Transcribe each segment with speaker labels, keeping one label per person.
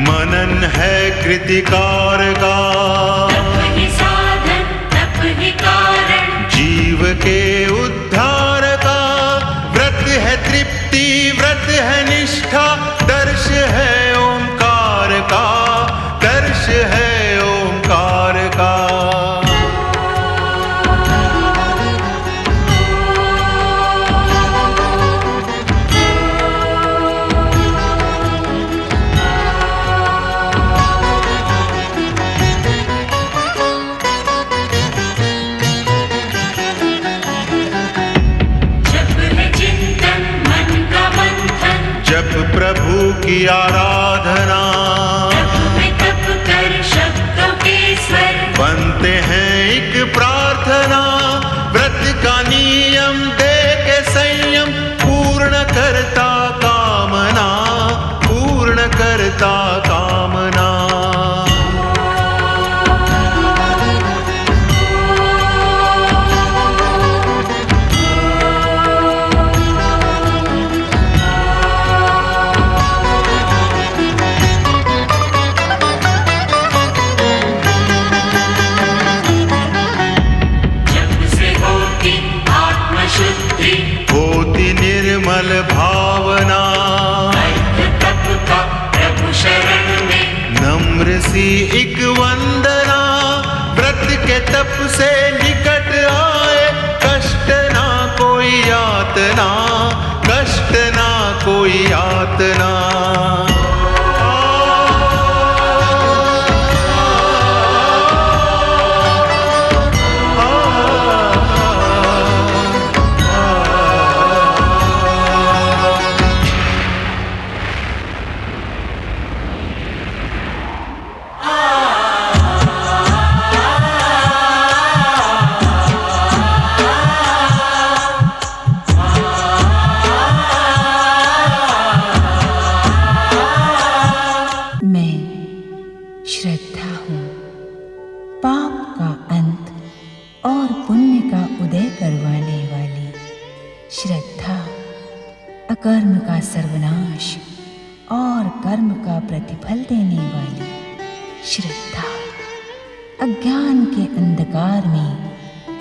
Speaker 1: मनन है कृतिकार का,
Speaker 2: तप ही साधन तप ही कारण,
Speaker 1: जीव के उद्धार का। व्रत है तृप्ति व्रत है निष्ठा, दर्श है ओंकार का, दर्श है ओंकार का। जप प्रभु की आराधना,
Speaker 2: तप कर शब्दों के स्वर,
Speaker 1: बनते हैं एक प्रार्थना। व्रत का नियम दे के संयम, पूर्ण करता कामना, पूर्ण करता कामना। होती निर्मल भावना,
Speaker 2: तप का प्रभु शरण में,
Speaker 1: नम्र सी एक वंदना। व्रत के तप से निकट आए, कष्ट ना कोई यातना, कष्ट ना कोई यातना।
Speaker 3: श्रद्धा हूँ, पाप का अंत और पुण्य का उदय करवाने वाली। श्रद्धा अकर्म का सर्वनाश और कर्म का प्रतिफल देने वाली। श्रद्धा अज्ञान के अंधकार में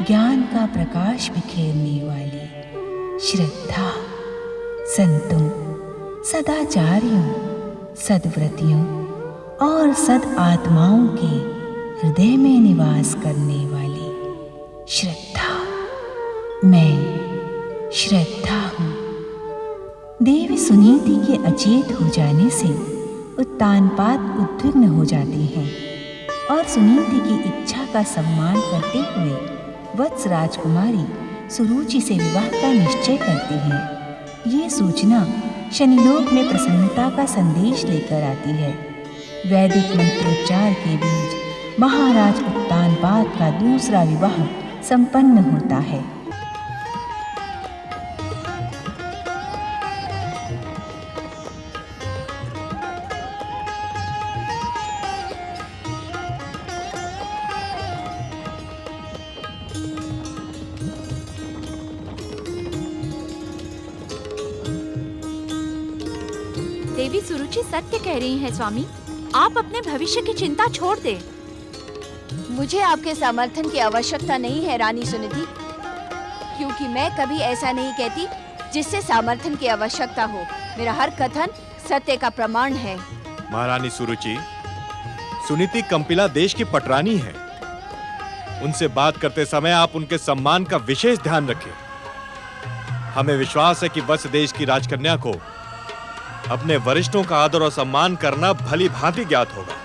Speaker 3: ज्ञान का प्रकाश बिखेरने वाली। श्रद्धा संतों, सदाचारियों, सद्व्रतियों और सद आत्माओं के हृदय में निवास करने वाली। श्रद्धा मैं श्रद्धा हूँ। देवी सुनीति के अचेत हो जाने से उत्तानपाद उद्विग्न हो जाते हैं और सुनीति की इच्छा का सम्मान करते हुए वत्स राजकुमारी सुरुचि से विवाह का निश्चय करती हैं। ये सूचना शनिलोक में प्रसन्नता का संदेश लेकर आती है। वैदिक मंत्रोच्चार के बीच महाराज उत्तानपाद का दूसरा विवाह संपन्न होता है।
Speaker 4: देवी सुरुचि सत्य कह रही हैं स्वामी, आप अपने भविष्य की चिंता छोड़ दें।
Speaker 5: मुझे आपके समर्थन की आवश्यकता नहीं है रानी सुनिधि, क्योंकि मैं कभी ऐसा नहीं कहती जिससे समर्थन की आवश्यकता हो। मेरा हर कथन सत्य का प्रमाण है।
Speaker 6: महारानी सुरुचि, सुनीति कंपिला देश की पटरानी है। उनसे बात करते समय आप उनके सम्मान का विशेष ध्यान रखें। हमें विश्वास है कि वत्स देश की राजकन्या को अपने वरिष्ठों का आदर और सम्मान करना भली भांति ज्ञात होगा।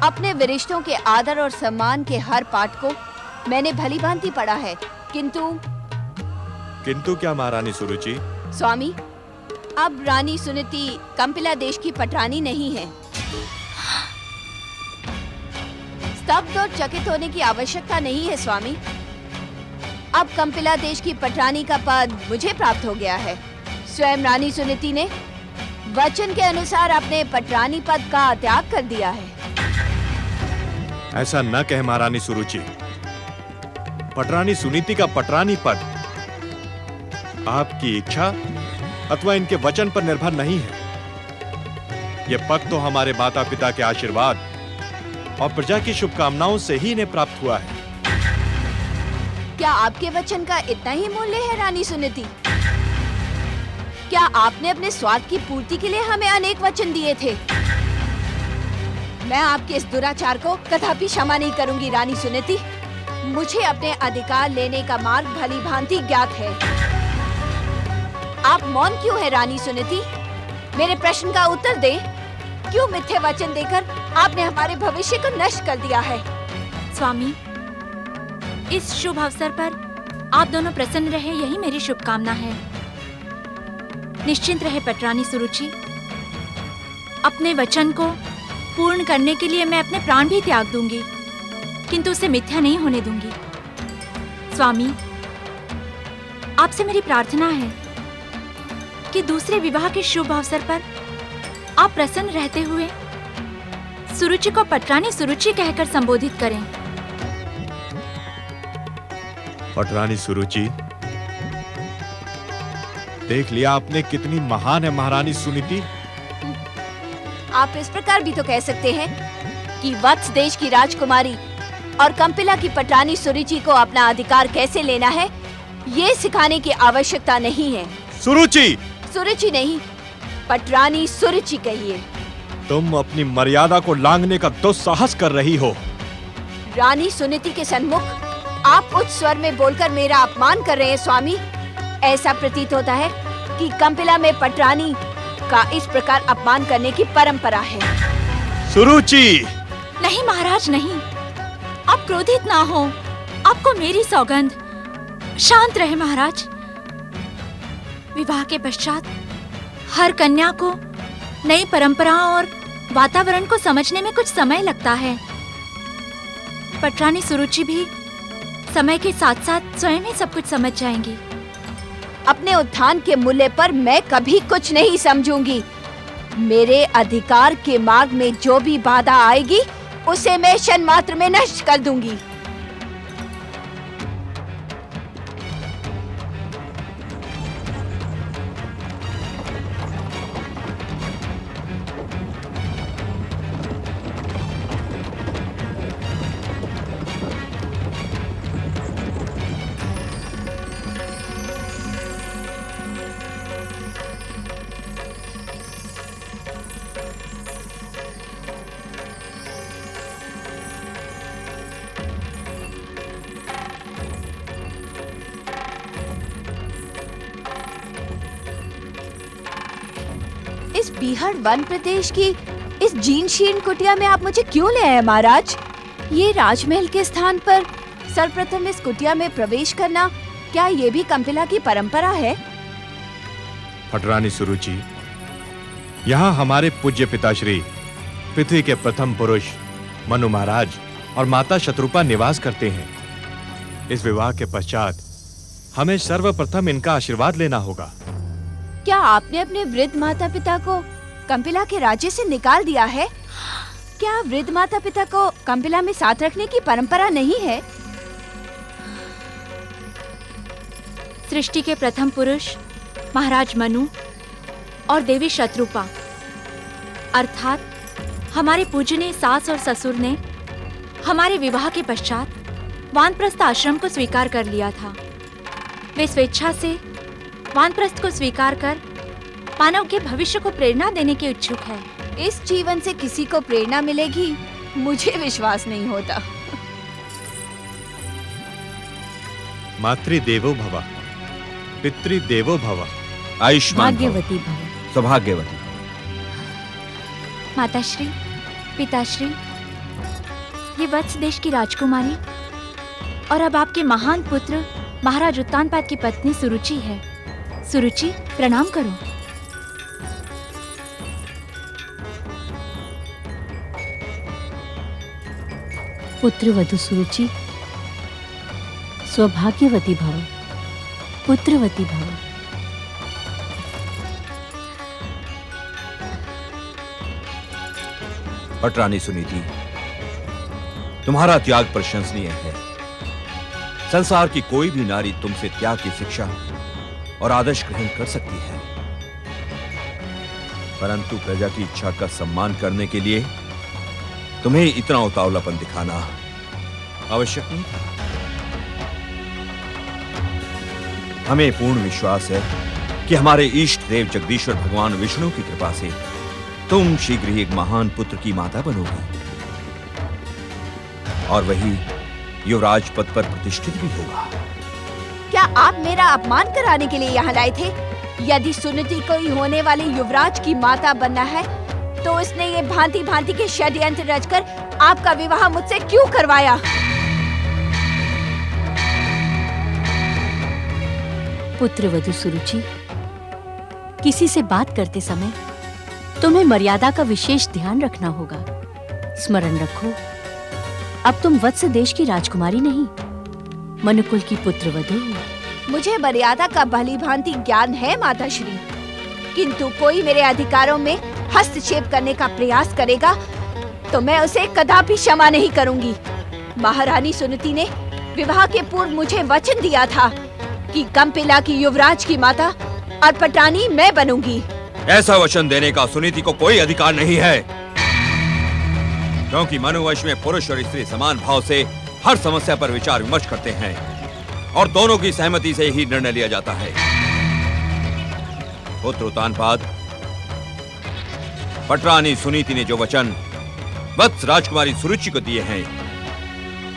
Speaker 5: अपने वरिष्ठों के आदर और सम्मान के हर पाठ को मैंने भली भांति पढ़ा है, किंतु
Speaker 6: क्या महारानी सुरुचि?
Speaker 5: स्वामी, अब रानी सुनीति कंपिला देश की पटरानी नहीं है। स्तब्ध और चकित होने की आवश्यकता नहीं है स्वामी। अब कंपिला देश की पटरानी का पद मुझे प्राप्त हो गया है। स्वयं रानी सुनीति ने वचन के अनुसार अपने पटरानी पद का त्याग कर दिया है।
Speaker 6: ऐसा न कहे महारानी सुरुचि। पटरानी सुनीति का पटरानी पद आपकी इच्छा अथवा इनके वचन पर निर्भर नहीं है। यह पद तो हमारे माता पिता के आशीर्वाद और प्रजा की शुभकामनाओं से ही इन्हें प्राप्त हुआ है।
Speaker 5: क्या आपके वचन का इतना ही मूल्य है रानी सुनीति? क्या आपने अपने स्वार्थ की पूर्ति के लिए हमें अनेक वचन दिए थे? मैं आपके इस दुराचार को कदापि क्षमा नहीं करूंगी रानी सुनीति। मुझे अपने अधिकार लेने का मार्ग भली भांति ज्ञात है। आप मौन क्यों है रानी सुनीति? मेरे प्रश्न का उत्तर दें। क्यों मिथ्या वचन देकर आपने हमारे भविष्य को नष्ट कर दिया है?
Speaker 4: स्वामी, इस शुभ अवसर पर आप दोनों प्रसन्न रहे, यही मेरी शुभकामना है। निश्चिंत रहे पटरानी सुरुचि। अपने वचन को पूर्ण करने के लिए मैं अपने प्राण भी त्याग दूंगी, किंतु उसे मिथ्या नहीं होने दूंगी। स्वामी, आपसे मेरी प्रार्थना है कि दूसरे विवाह के शुभ अवसर पर आप प्रसन्न रहते हुए सुरुचि को पटरानी सुरुचि कहकर संबोधित करें।
Speaker 6: पटरानी सुरुचि, देख लिया आपने कितनी महान है महारानी सुनीति।
Speaker 5: आप इस प्रकार भी तो कह सकते हैं कि वत्स देश की राजकुमारी और कंपिला की पटरानी सुरुचि को अपना अधिकार कैसे लेना है, ये सिखाने की आवश्यकता नहीं है।
Speaker 6: सुरुचि!
Speaker 5: सुरुचि नहीं, पटरानी सुरुचि कहिए।
Speaker 6: तुम अपनी मर्यादा को लांघने का दुस्साहस कर रही हो।
Speaker 5: रानी सुनीति के सन्मुख आप उच्च स्वर में बोलकर मेरा अपमान कर रहे हैं स्वामी। ऐसा प्रतीत होता है कि कंपिला में पटरानी का इस प्रकार अपमान करने की परंपरा है।
Speaker 6: सुरुचि!
Speaker 4: नहीं महाराज, नहीं। आप क्रोधित ना हो। आपको मेरी सौगंध। शांत रहे महाराज। विवाह के पश्चात हर कन्या को नई परंपराओं और वातावरण को समझने में कुछ समय लगता है। पटरानी सुरुचि भी समय के साथ साथ स्वयं ही सब कुछ समझ जाएंगी।
Speaker 5: अपने उत्थान के मूल्य पर मैं कभी कुछ नहीं समझूंगी। मेरे अधिकार के मार्ग में जो भी बाधा आएगी उसे मैं क्षण मात्र में नष्ट कर दूंगी। इस बीहड़ वन प्रदेश की इस जीर्ण शीर्ण कुटिया में आप मुझे क्यों ले आए महाराज? ये राजमहल के स्थान पर सर्वप्रथम इस कुटिया में प्रवेश करना, क्या ये भी कंपिला की परंपरा है?
Speaker 6: पटरानी सुरुचि, यहाँ हमारे पूज्य पिताश्री पृथ्वी के प्रथम पुरुष मनु महाराज और माता शत्रुपा निवास करते हैं। इस विवाह के पश्चात हमें सर्वप्रथम इनका आशीर्वाद लेना होगा।
Speaker 5: क्या आपने अपने वृद्ध माता पिता को कंपिला के राज्य से निकाल दिया है? क्या वृद्ध माता पिता को कंपिला में साथ रखने की परंपरा नहीं है?
Speaker 4: सृष्टि के प्रथम पुरुष महाराज मनु और देवी शत्रुपा अर्थात हमारे पूजनीय सास और ससुर ने हमारे विवाह के पश्चात वानप्रस्थ आश्रम को स्वीकार कर लिया था। वे स्वेच्छा से वानप्रस्थ को स्वीकार कर मानव के भविष्य को प्रेरणा देने के इच्छुक है।
Speaker 5: इस जीवन से किसी को प्रेरणा मिलेगी, मुझे विश्वास नहीं होता।
Speaker 6: मातृदेवो भव, पितृदेवो भव,
Speaker 7: आयुष्मान भव,
Speaker 3: भाग्यवती भव।
Speaker 7: सौभाग्यवती।
Speaker 4: माताश्री, पिताश्री, ये वत्स देश की राजकुमारी और अब आपके महान पुत्र महाराज उत्तानपाद की पत्नी सुरुचि है। सुरुचि, प्रणाम करो।
Speaker 7: पुत्रवधू सुरुचि, सौभाग्यवती भव, पुत्रवती भव।
Speaker 8: पटरानी सुनीति, तुम्हारा त्याग प्रशंसनीय है। संसार की कोई भी नारी तुमसे त्याग की शिक्षा और आदर्श ग्रहण कर सकती है, परंतु प्रजा की इच्छा का सम्मान करने के लिए तुम्हें इतना उतावलापन दिखाना आवश्यक नहीं था। हमें पूर्ण विश्वास है कि हमारे इष्ट देव जगदीश्वर भगवान विष्णु की कृपा से तुम शीघ्र ही एक महान पुत्र की माता बनोगी और वही युवराज पद पर प्रतिष्ठित भी होगा।
Speaker 5: क्या आप मेरा अपमान कराने के लिए यहाँ लाए थे? यदि सुनीति को ही होने वाले युवराज की माता बनना है, तो उसने ये भांति भांति के षड्यंत्र रचकर आपका विवाह मुझसे क्यों करवाया?
Speaker 7: पुत्रवधू सुरुचि, किसी से बात करते समय तुम्हें मर्यादा का विशेष ध्यान रखना होगा। स्मरण रखो, अब तुम वत्स देश की राजकुमारी नहीं, मनुकुल की पुत्रवधू हो।
Speaker 5: मुझे मर्यादा का भली भांति ज्ञान है माता श्री, किंतु कोई मेरे अधिकारों में हस्तक्षेप करने का प्रयास करेगा तो मैं उसे कदापि क्षमा नहीं करूंगी। महारानी सुनीति ने विवाह के पूर्व मुझे वचन दिया था कि कंपिला की युवराज की माता और पटरानी मैं बनूंगी।
Speaker 8: ऐसा वचन देने का सुनीति को कोई अधिकार नहीं है, क्योंकि मनुवंश में पुरुष और स्त्री समान भाव से हर समस्या पर विचार विमर्श करते हैं और दोनों की सहमति से ही निर्णय लिया जाता है। पुत्र उत्तानपाद, पटरानी सुनीति ने जो वचन वत्स राजकुमारी सुरुचि को दिए हैं,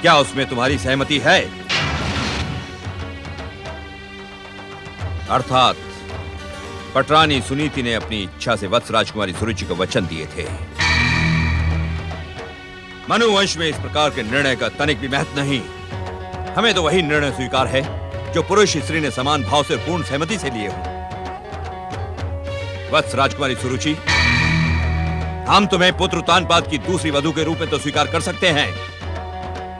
Speaker 8: क्या उसमें तुम्हारी सहमति है? अर्थात पटरानी सुनीति ने अपनी इच्छा से वत्स राजकुमारी सुरुचि को वचन दिए थे। मनुवंश में इस प्रकार के निर्णय का तनिक भी महत्व नहीं। हमें तो वही निर्णय स्वीकार है जो पुरुष स्त्री ने समान भाव से पूर्ण सहमति से लिए हो। वत्स राजकुमारी सुरुचि, हम तुम्हें पुत्र उत्तानपाद की दूसरी वधू के रूप में तो स्वीकार कर सकते हैं,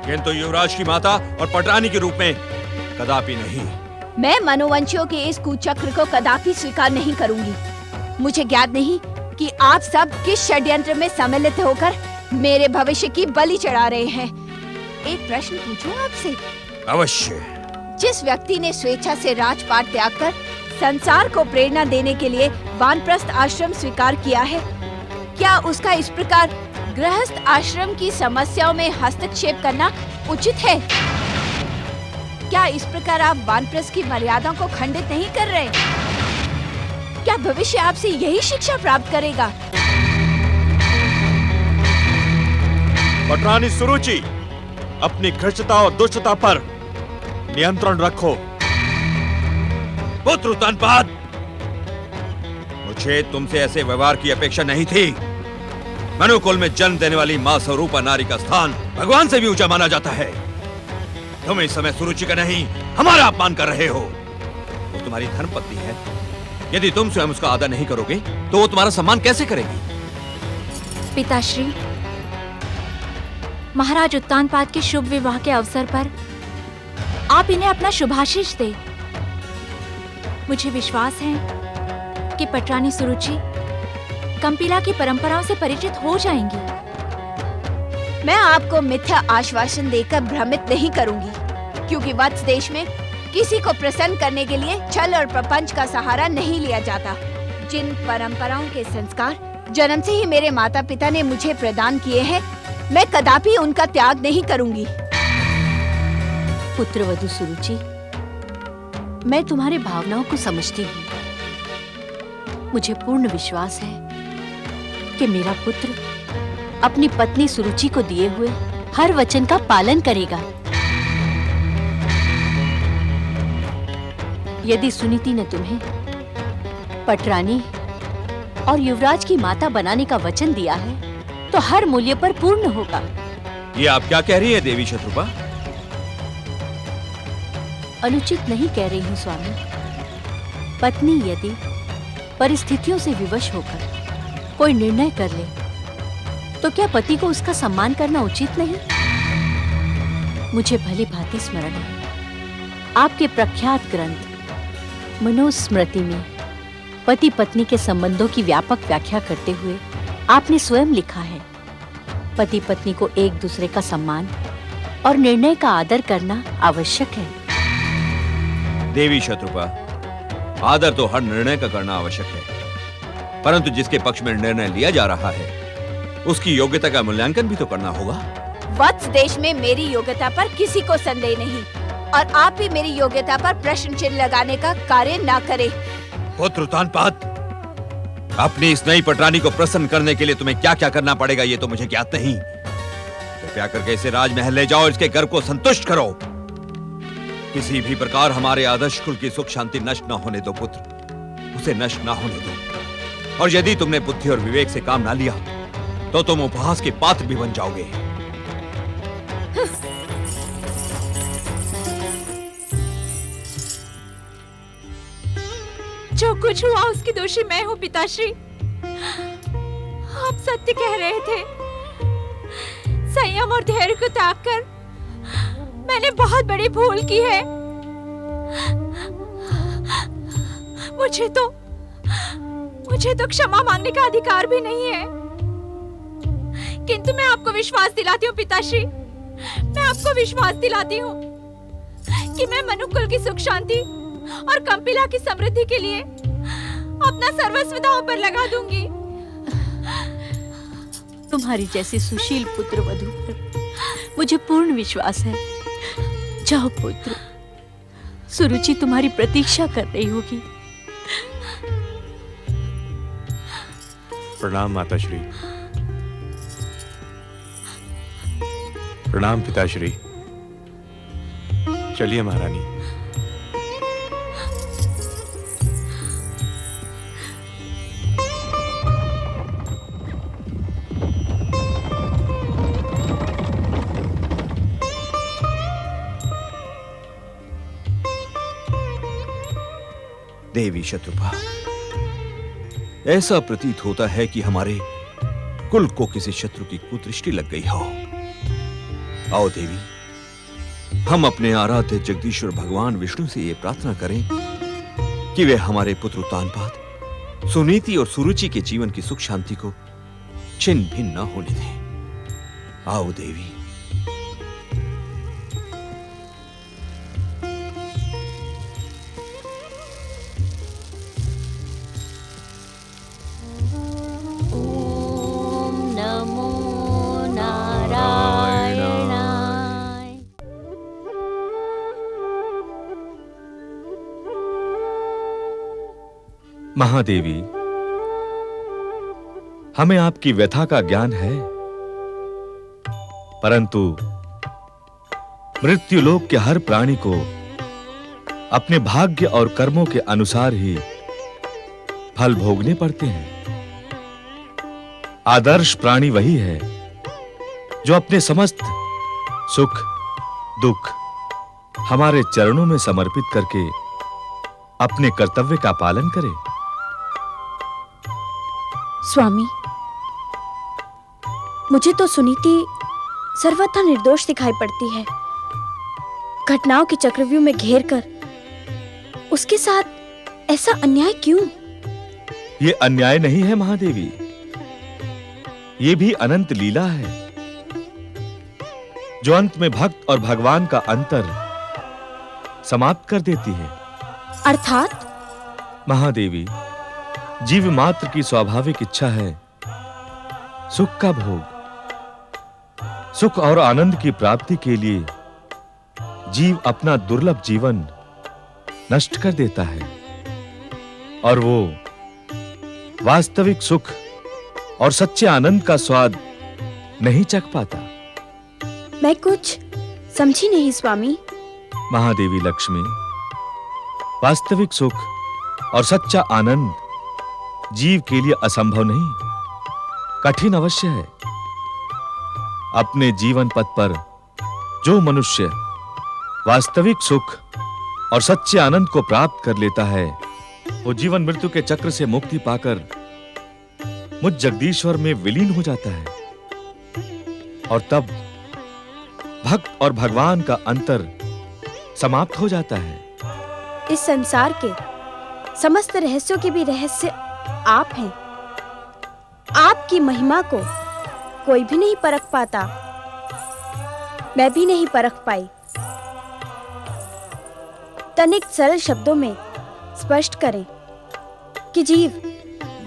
Speaker 8: किंतु युवराज की माता और पटरानी के रूप में कदापि नहीं।
Speaker 5: मैं मनोवंशियों के इस कुचक्र को कदापि स्वीकार नहीं करूंगी। मुझे ज्ञात नहीं कि आप सब किस षड्यंत्र में सम्मिलित होकर मेरे भविष्य की बलि चढ़ा रहे हैं। एक प्रश्न पूछूं आपसे?
Speaker 8: अवश्य।
Speaker 5: जिस व्यक्ति ने स्वेच्छा से राजपाट त्याग कर संसार को प्रेरणा देने के लिए वानप्रस्थ आश्रम स्वीकार किया है, क्या उसका इस प्रकार गृहस्थ आश्रम की समस्याओं में हस्तक्षेप करना उचित है? क्या इस प्रकार आप वानप्रस्थ की मर्यादा को खंडित नहीं कर रहे? क्या भविष्य आपसे यही शिक्षा प्राप्त करेगा?
Speaker 6: पटरानी सुरुचि, अपनी घृष्टता और दुष्टता पर नियंत्रण रखो।
Speaker 8: पुत्र उत्तानपाद, मुझे तुमसे ऐसे व्यवहार की अपेक्षा नहीं थी। मनुकुल में जन्म देने वाली मां स्वरूपा नारी का स्थान भगवान से भी ऊंचा माना जाता है। तुम इस समय सुरुचि का नहीं, हमारा अपमान कर रहे हो। वो तुम्हारी धर्मपत्नी है। यदि तुम स्वयं उसका आदर नहीं करोगे तो वो तुम्हारा सम्मान कैसे करेगी?
Speaker 4: पिताश्री, महाराज उत्तानपाद के शुभ विवाह के अवसर पर आप इन्हें अपना शुभाशीष दे। मुझे विश्वास है कि पटरानी सुरुचि कंपिला की परंपराओं से परिचित हो जाएंगी।
Speaker 5: मैं आपको मिथ्या आश्वासन देकर भ्रमित नहीं करूंगी, क्योंकि वत्स देश में किसी को प्रसन्न करने के लिए छल और प्रपंच का सहारा नहीं लिया जाता। जिन परंपराओं के संस्कार जन्म से ही मेरे माता पिता ने मुझे प्रदान किए हैं, मैं कदापि उनका त्याग नहीं करूंगी।
Speaker 7: पुत्रवधू सुरुचि, मैं तुम्हारी भावनाओं को समझती हूँ। मुझे पूर्ण विश्वास है कि मेरा पुत्र अपनी पत्नी सुरुचि को दिए हुए हर वचन का पालन करेगा। यदि सुनीति ने तुम्हें पटरानी और युवराज की माता बनाने का वचन दिया है, तो हर मूल्य पर पूर्ण होगा।
Speaker 8: ये आप क्या कह रही है देवी शत्रुपा?
Speaker 7: अनुचित नहीं कह रही हूँ स्वामी। पत्नी यदि परिस्थितियों से विवश होकर कोई निर्णय कर ले, तो क्या पति को उसका सम्मान करना उचित नहीं? मुझे भली भांति स्मरण है। आपके प्रख्यात ग्रंथ मनुस्मृति में पति पत्नी के संबंधों की व्यापक व्याख्या करते हुए आपने स्वयं लिखा है, पति पत्नी को एक दूसरे का सम्मान और निर्णय का आदर करना आवश्यक है।
Speaker 8: देवी शत्रुपा, आदर तो हर निर्णय का करना आवश्यक है, परंतु जिसके पक्ष में निर्णय लिया जा रहा है उसकी योग्यता का मूल्यांकन भी तो करना होगा।
Speaker 5: वत्स देश में मेरी योग्यता पर किसी को संदेह नहीं, और आप भी मेरी योग्यता पर प्रश्न चिन्ह लगाने का कार्य ना करें।
Speaker 8: पुत्र उत्तानपाद, अपनी इस नई पटरानी को प्रसन्न करने के लिए तुम्हें क्या क्या करना पड़ेगा ये तो मुझे ज्ञात नहीं। कृपया करके इसे राजमहल ले जाओ, इसके घर को संतुष्ट करो। किसी भी प्रकार हमारे आदर्श कुल की सुख शांति नष्ट न होने दो पुत्र, उसे नष्ट न होने दो। और यदि तुमने बुद्धि और विवेक से काम ना लिया तो तुम उपहास के पात्र भी बन जाओगे।
Speaker 4: जो कुछ हुआ उसकी दोषी मैं हूँ पिताश्री। आप सत्य कह रहे थे। संयम और धैर्य को त्याग कर मैंने बहुत बड़ी भूल की है। मुझे तो क्षमा मांगने का अधिकार भी नहीं है। किंतु मैं आपको विश्वास दिलाती हूँ पिताश्री, मैं आपको विश्वास दिलाती हूँ कि मैं मनुकुल की सुख शांति और कंपिला की समृद्धि के लिए अपना सर्वस्व दांव पर लगा दूंगी।
Speaker 7: तुम्हारी जैसी सुशील पुत्र वधू पर मुझे पूर्ण विश्वास है। जाओ पुत्र, सुरुचि तुम्हारी प्रतीक्षा कर रही होगी।
Speaker 6: प्रणाम माताश्री। प्रणाम पिताश्री। चलिए महारानी।
Speaker 8: देवी शत्रुपा, ऐसा प्रतीत होता है कि हमारे कुल को किसी शत्रु की कुदृष्टि लग गई हो। आओ देवी, हम अपने आराध्य जगदीश्वर भगवान विष्णु से ये प्रार्थना करें कि वे हमारे पुत्र उत्तानपाद, सुनीति और सुरुचि के जीवन की सुख शांति को छिन्न भिन्न न होने दें। आओ देवी।
Speaker 6: महादेवी, हमें आपकी व्यथा का ज्ञान है, परंतु मृत्युलोक के हर प्राणी को अपने भाग्य और कर्मों के अनुसार ही फल भोगने पड़ते हैं। आदर्श प्राणी वही है जो अपने समस्त सुख दुख हमारे चरणों में समर्पित करके अपने कर्तव्य का पालन करे।
Speaker 9: स्वामी, मुझे तो सुनीति सर्वथा निर्दोष दिखाई पड़ती है। घटनाओं के चक्रव्यूह में घेर कर उसके साथ ऐसा अन्याय क्यों?
Speaker 6: ये अन्याय नहीं है महादेवी, ये भी अनंत लीला है जो अंत में भक्त और भगवान का अंतर समाप्त कर देती है।
Speaker 9: अर्थात?
Speaker 6: महादेवी, जीव मात्र की स्वाभाविक इच्छा है सुख का भोग। सुख और आनंद की प्राप्ति के लिए जीव अपना दुर्लभ जीवन नष्ट कर देता है और वो वास्तविक सुख और सच्चे आनंद का स्वाद नहीं चख पाता।
Speaker 9: मैं कुछ समझी नहीं स्वामी।
Speaker 6: महादेवी लक्ष्मी, वास्तविक सुख और सच्चा आनंद जीव के लिए असंभव नहीं, कठिन अवश्य है। अपने जीवन पथ पर जो मनुष्य वास्तविक सुख और सच्चे आनंद को प्राप्त कर लेता है, वो जीवन मृत्यु के चक्र से मुक्ति पाकर मुझ जगदीश्वर में विलीन हो जाता है और तब भक्त और भगवान का अंतर समाप्त हो जाता है।
Speaker 9: इस संसार के समस्त रहस्यों के भी रहस्य आप हैं। आपकी महिमा को कोई भी नहीं परख पाता, मैं भी नहीं परख पाई। तनिक सरल शब्दों में स्पष्ट करें कि जीव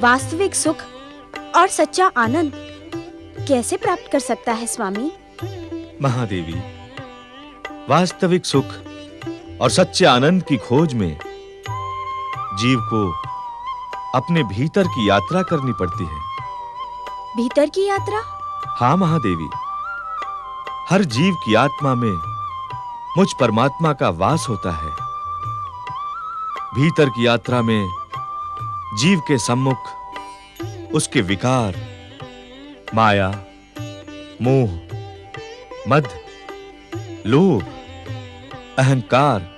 Speaker 9: वास्तविक सुख और सच्चा आनंद कैसे प्राप्त कर सकता है स्वामी?
Speaker 6: महादेवी, वास्तविक सुख और सच्चे आनंद की खोज में जीव को अपने भीतर की यात्रा करनी पड़ती है।
Speaker 9: भीतर की यात्रा?
Speaker 6: हाँ महादेवी, हर जीव की आत्मा में मुझ परमात्मा का वास होता है। भीतर की यात्रा में जीव के सम्मुख उसके विकार, माया, मोह, मद, लोभ, अहंकार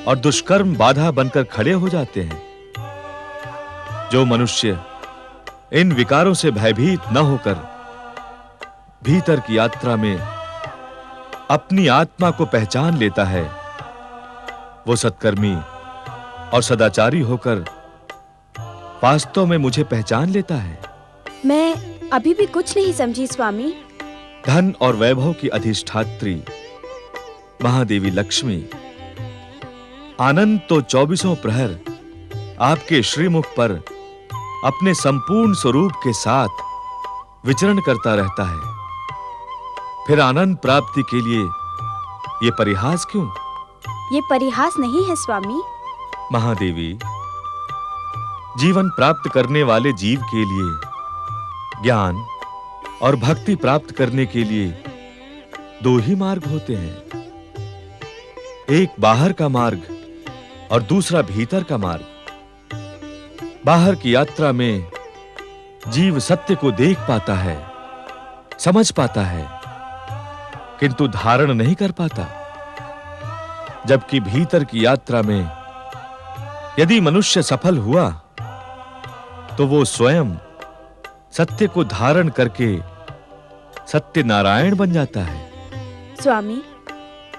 Speaker 6: और दुष्कर्म बाधा बनकर खड़े हो जाते हैं। जो मनुष्य इन विकारों से भयभीत न होकर भीतर की यात्रा में अपनी आत्मा को पहचान लेता है, वो सत्कर्मी और सदाचारी होकर वास्तव में मुझे पहचान लेता है।
Speaker 9: मैं अभी भी कुछ नहीं समझी स्वामी।
Speaker 6: धन और वैभव की अधिष्ठात्री महादेवी लक्ष्मी आनंद तो 24 प्रहर आपके श्रीमुख पर अपने संपूर्ण स्वरूप के साथ विचरण करता रहता है। फिर आनंद प्राप्ति के लिए ये परिहास क्यों?
Speaker 9: ये परिहास नहीं है स्वामी।
Speaker 6: महादेवी, जीवन प्राप्त करने वाले जीव के लिए ज्ञान और भक्ति प्राप्त करने के लिए दो ही मार्ग होते हैं, एक बाहर का मार्ग और दूसरा भीतर का मार्ग। बाहर की यात्रा में जीव सत्य को देख पाता है, समझ पाता है, किंतु धारण नहीं कर पाता। जबकि भीतर की यात्रा में यदि मनुष्य सफल हुआ तो वो स्वयं सत्य को धारण करके सत्य नारायण बन जाता है।
Speaker 9: स्वामी,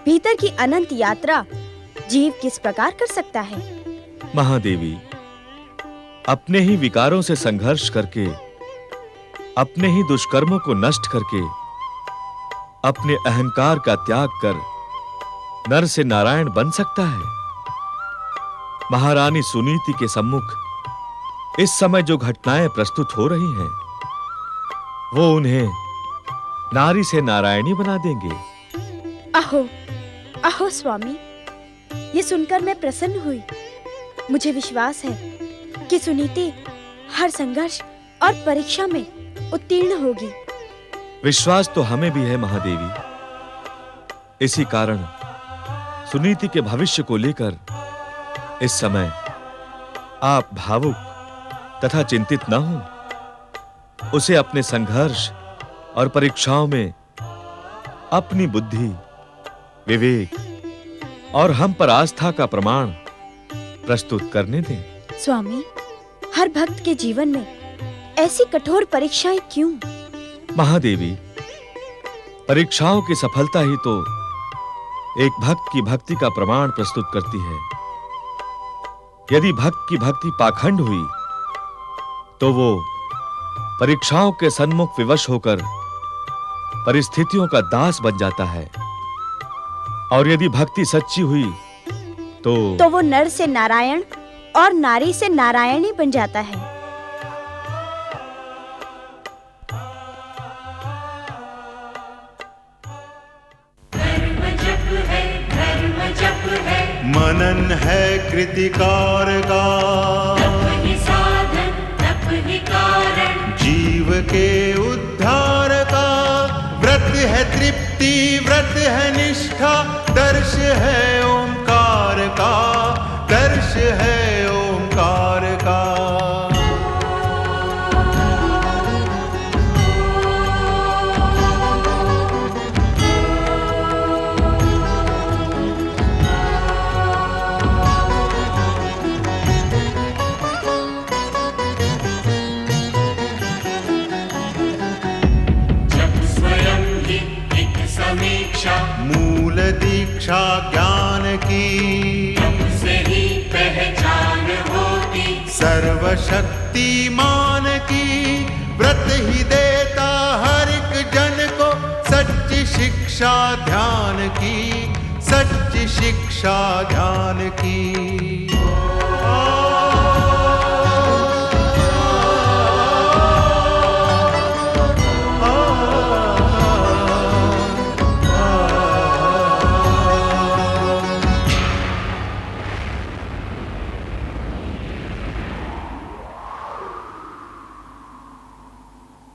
Speaker 9: भीतर की अनंत यात्रा जीव किस प्रकार कर सकता है?
Speaker 6: महादेवी, अपने ही विकारों से संघर्ष करके, अपने ही दुष्कर्मों को नष्ट करके, अपने अहंकार का त्याग कर नर से नारायण बन सकता है। महारानी सुनीति के सम्मुख इस समय जो घटनाएं प्रस्तुत हो रही हैं, वो उन्हें नारी से नारायणी बना देंगे।
Speaker 9: अहो, अहो स्वामी, ये सुनकर मैं प्रसन्न हुई। मुझे विश्वास है कि सुनीति हर संघर्ष और परीक्षा में उत्तीर्ण होगी।
Speaker 6: विश्वास तो हमें भी है महादेवी। इसी कारण सुनीति के भविष्य को लेकर इस समय आप भावुक तथा चिंतित न हो। उसे अपने संघर्ष और परीक्षाओं में अपनी बुद्धि, विवेक और हम पर आस्था का प्रमाण प्रस्तुत करने दें।
Speaker 9: स्वामी, हर भक्त के जीवन में ऐसी कठोर परीक्षाएं क्यों?
Speaker 6: महादेवी, परीक्षाओं की सफलता ही तो एक भक्त की भक्ति का प्रमाण प्रस्तुत करती है। यदि भक्त की भक्ति पाखंड हुई तो वो परीक्षाओं के सन्मुख विवश होकर परिस्थितियों का दास बन जाता है, और यदि भक्ति सच्ची हुई तो
Speaker 9: वो नर से नारायण और नारी से नारायणी बन जाता है।
Speaker 2: धर्म जप है, धर्म जप है,
Speaker 1: मनन है कृतिकार का,
Speaker 2: तप ही साधन, तप ही कारण,
Speaker 1: जीव के उद्धार का। व्रत है तृप्ति, व्रत है निष्ठा, दर्श है ओंकार का, दर्श है ओंकार का। शक्तिमान की, व्रत ही देता हर एक जन को सच्ची शिक्षा ध्यान की, सच्ची शिक्षा ध्यान की।